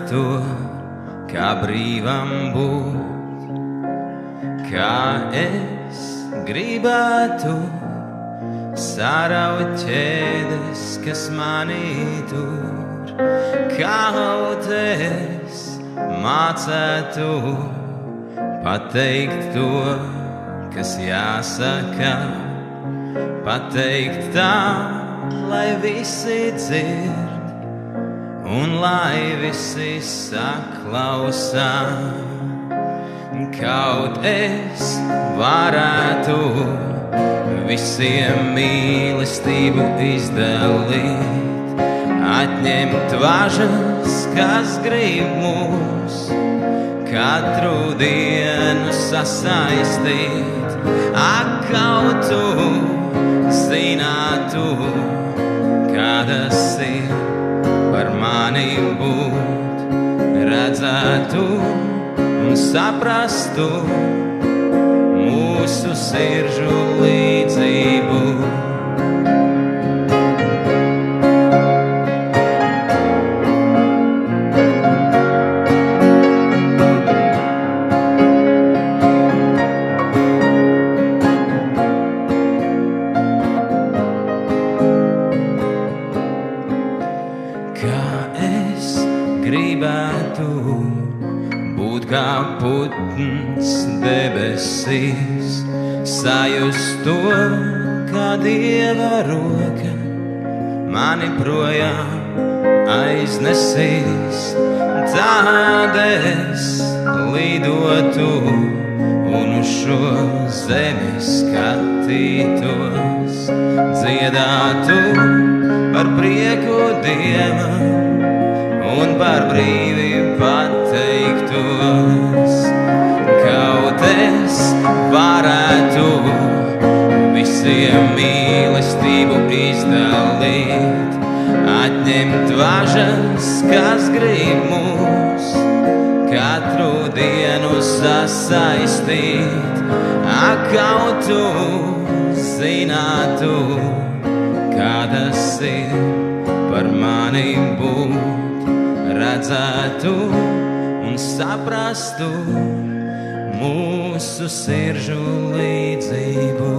to, kā brīvam būt, kā es gribētu saraut ķēdes, kas manī tur, kaut es mācētu pateikt to, kas jāsaka, pateikt tā, lai visi dzird un lai visi saklausā. Kaut es varētu visiem mīlestību izdalīt, atņemt važas, kas grib mūs katru dienu sasaistīt. Ak, kaut tu zinātu, kādas ir par mani būt, redzētu un saprastu mūsu sirdžu līdzību. Kā es gribētu būt kā putns debesīs, sajust to, kā Dieva roka mani projām aiznesīs. Tad es lidotu un uz šo zemi skatītos, dziedātu par prieku Dievam un par brīvību pateiktos. Kaut es varētu visiem mīlestību izdalīt, atņemt važas, kas grib mūs katru dienu sasaistīt. Ak, kaut tu zinātu, kādas ir par mani būt, redzētu un saprastu mūsu sirdžu līdzību.